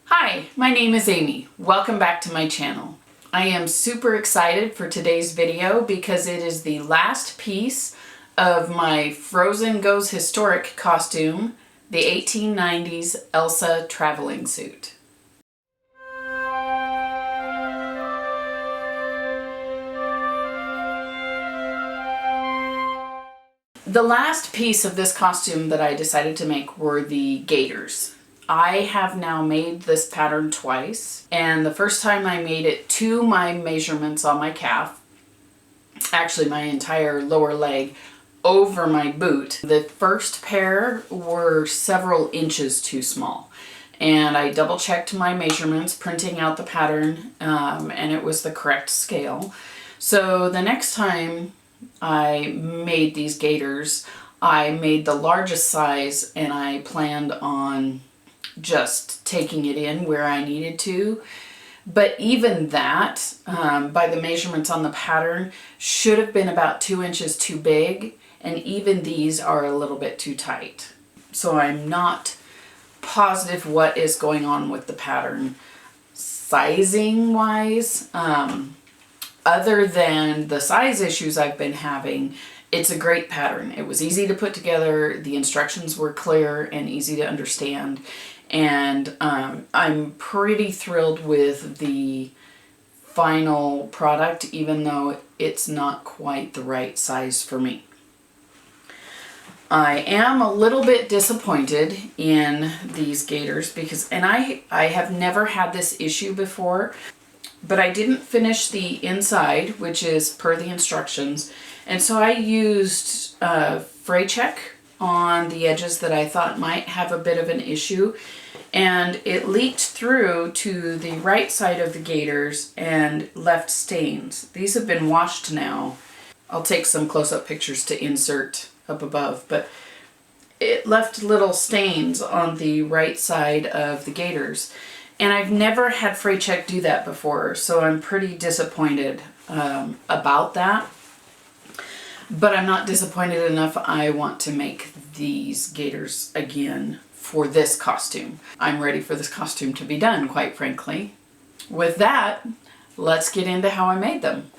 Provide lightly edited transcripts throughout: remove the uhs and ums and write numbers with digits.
Hi, my name is Amy. Welcome back to my channel. I am super excited for today's video because it is the last piece of my Frozen Goes Historic costume, the 1890s Elsa traveling suit. The last piece of this costume that I decided to make were the gaiters. I have now made this pattern twice, and the first time I made it to my measurements on my calf, actually my entire lower leg over my boot. The first pair were several inches too small, and I double checked my measurements printing out the pattern, and it was the correct scale. So the next time I made these gaiters, I made the largest size, and I planned on just taking it in where I needed to. But even that, by the measurements on the pattern, should have been about 2 inches too big, and even these are a little bit too tight. So I'm not positive what is going on with the pattern sizing wise. Other than the size issues I've been having, it's a great pattern. It was easy to put together, the instructions were clear and easy to understand, and I'm pretty thrilled with the final product, even though it's not quite the right size for me. I am a little bit disappointed in these gaiters because, and I have never had this issue before, but I didn't finish the inside, which is per the instructions, and so I used fray check on the edges that I thought might have a bit of an issue, and it leaked through to the right side of the gaiters and left stains. These have been washed now. I'll take some close-up pictures to insert up above, but it left little stains on the right side of the gaiters. And I've never had fray check do that before, so I'm pretty disappointed about that. But I'm not disappointed enough. I want to make these gaiters again for this costume. I'm ready for this costume to be done, quite frankly. With that, let's get into how I made them.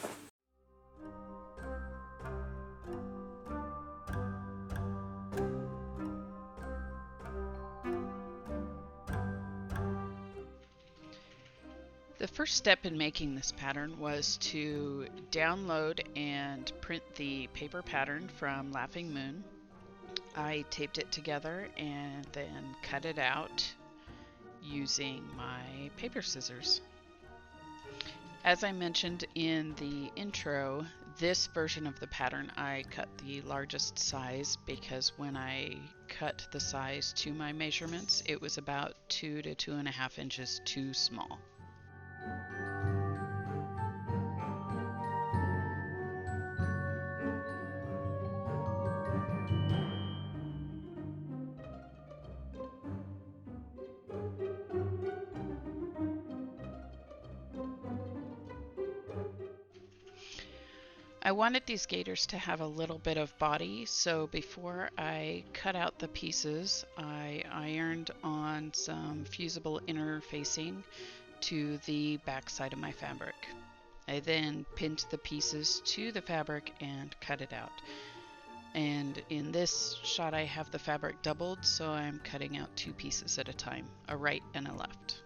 The first step in making this pattern was to download and print the paper pattern from Laughing Moon. I taped it together and then cut it out using my paper scissors. As I mentioned in the intro, this version of the pattern I cut the largest size because when I cut the size to my measurements, it was about 2 to 2.5 inches too small. I wanted these gaiters to have a little bit of body, so before I cut out the pieces, I ironed on some fusible interfacing to the back side of my fabric. I then pinned the pieces to the fabric and cut it out. And in this shot I have the fabric doubled, so I'm cutting out 2 pieces at a time, a right and a left.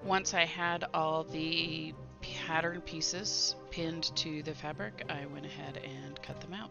Once I had all the pattern pieces pinned to the fabric, I went ahead and cut them out.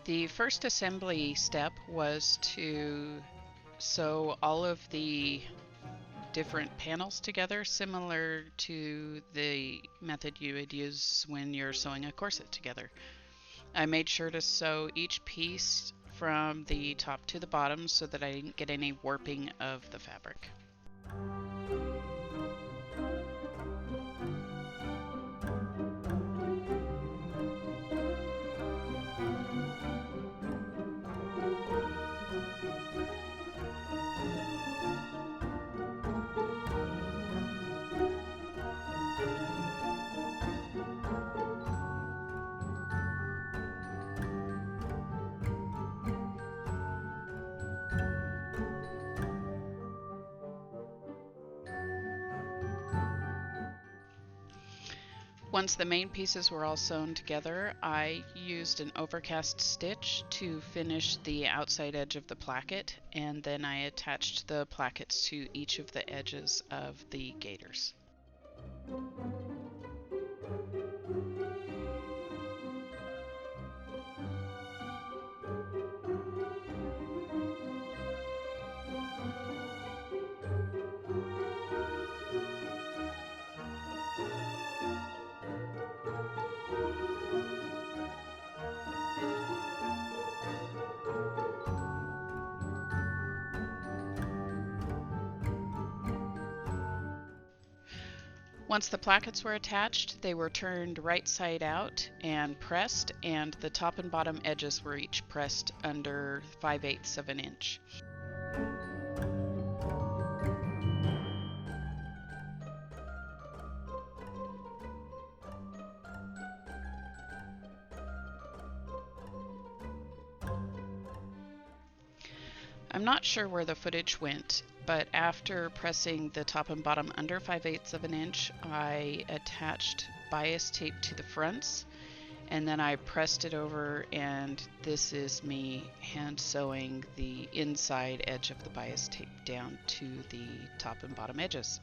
The first assembly step was to sew all of the different panels together, similar to the method you would use when you're sewing a corset together. I made sure to sew each piece from the top to the bottom so that I didn't get any warping of the fabric. Once the main pieces were all sewn together, I used an overcast stitch to finish the outside edge of the placket, and then I attached the plackets to each of the edges of the gaiters. Once the plackets were attached, they were turned right side out and pressed, and the top and bottom edges were each pressed under 5/8 of an inch. I'm not sure where the footage went, but after pressing the top and bottom under 5/8 of an inch, I attached bias tape to the fronts, and then I pressed it over, and this is me hand sewing the inside edge of the bias tape down to the top and bottom edges.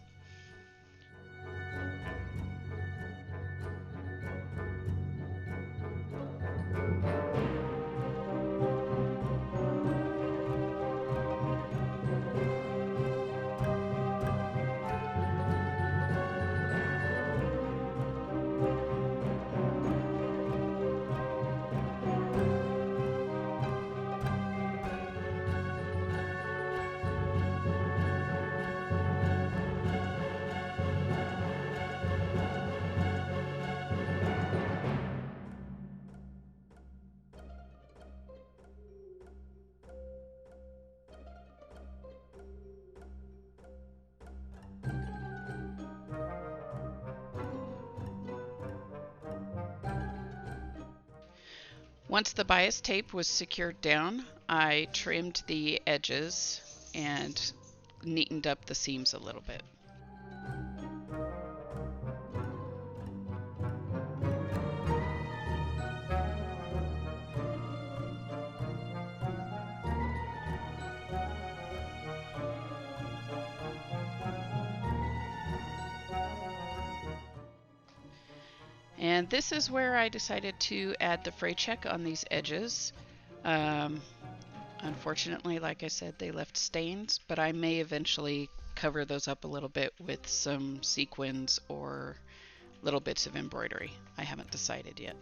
Once the bias tape was secured down, I trimmed the edges and neatened up the seams a little bit. And this is where I decided to add the fray check on these edges. Unfortunately, like I said, they left stains, but I may eventually cover those up a little bit with some sequins or little bits of embroidery. I haven't decided yet.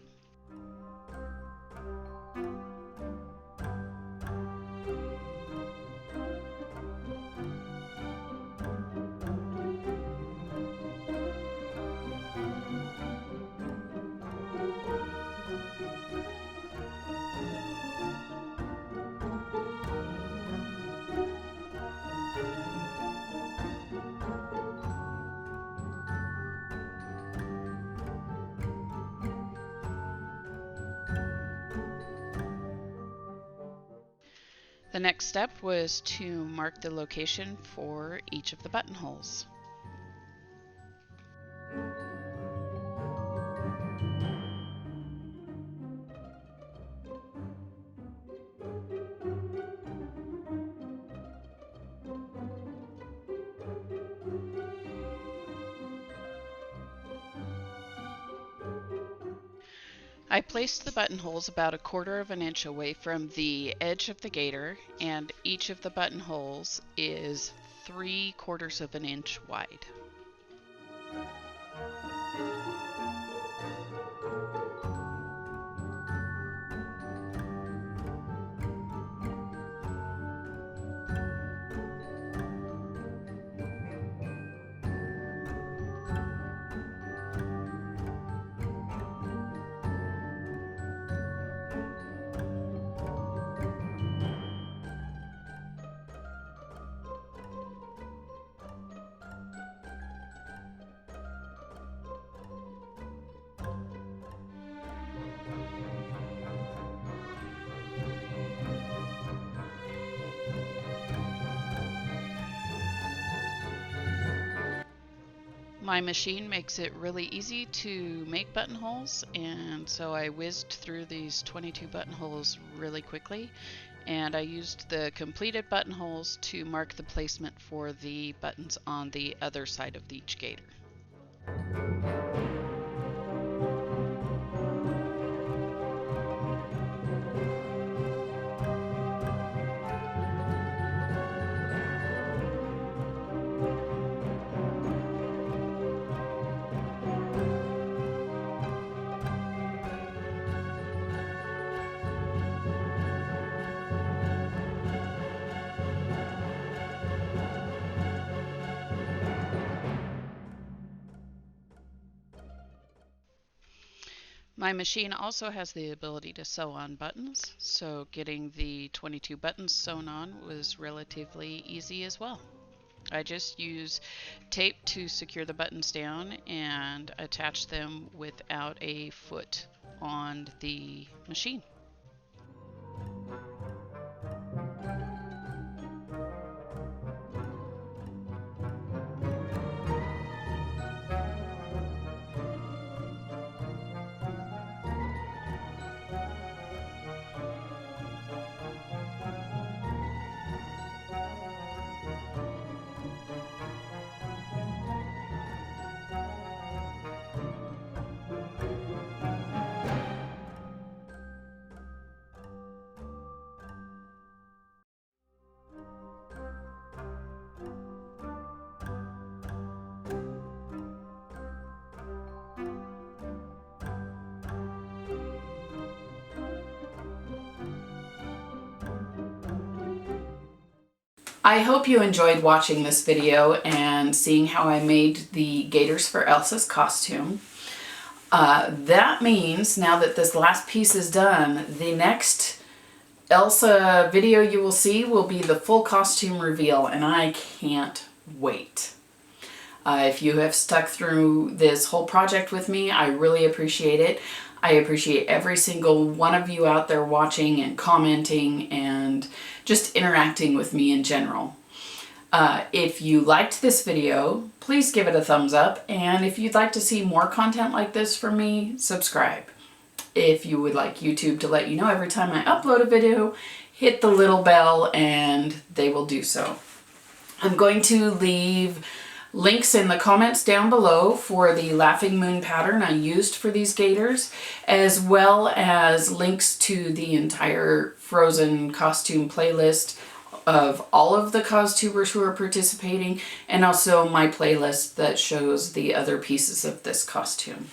The next step was to mark the location for each of the buttonholes. I placed the buttonholes about 1/4 of an inch away from the edge of the gaiter, and each of the buttonholes is 3/4 of an inch wide. My machine makes it really easy to make buttonholes, and so I whizzed through these 22 buttonholes really quickly, and I used the completed buttonholes to mark the placement for the buttons on the other side of each gaiter. My machine also has the ability to sew on buttons, so getting the 22 buttons sewn on was relatively easy as well. I just use tape to secure the buttons down and attach them without a foot on the machine. I hope you enjoyed watching this video and seeing how I made the gaiters for Elsa's costume. That means now that this last piece is done, the next Elsa video you will see will be the full costume reveal, and I can't wait. If you have stuck through this whole project with me, I really appreciate it. I appreciate every single one of you out there watching and commenting and just interacting with me in general. If you liked this video, please give it a thumbs up, and if you'd like to see more content like this from me, subscribe. If you would like YouTube to let you know every time I upload a video, hit the little bell and they will do so. I'm going to leave links in the comments down below for the Laughing Moon pattern I used for these gaiters, as well as links to the entire Frozen costume playlist of all of the costubers who are participating, and also my playlist that shows the other pieces of this costume.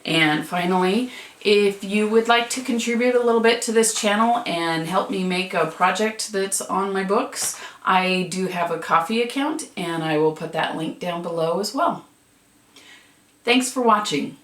And finally, if you would like to contribute a little bit to this channel and help me make a project that's on my books, I do have a Ko-fi account, and I will put that link down below as well. Thanks for watching.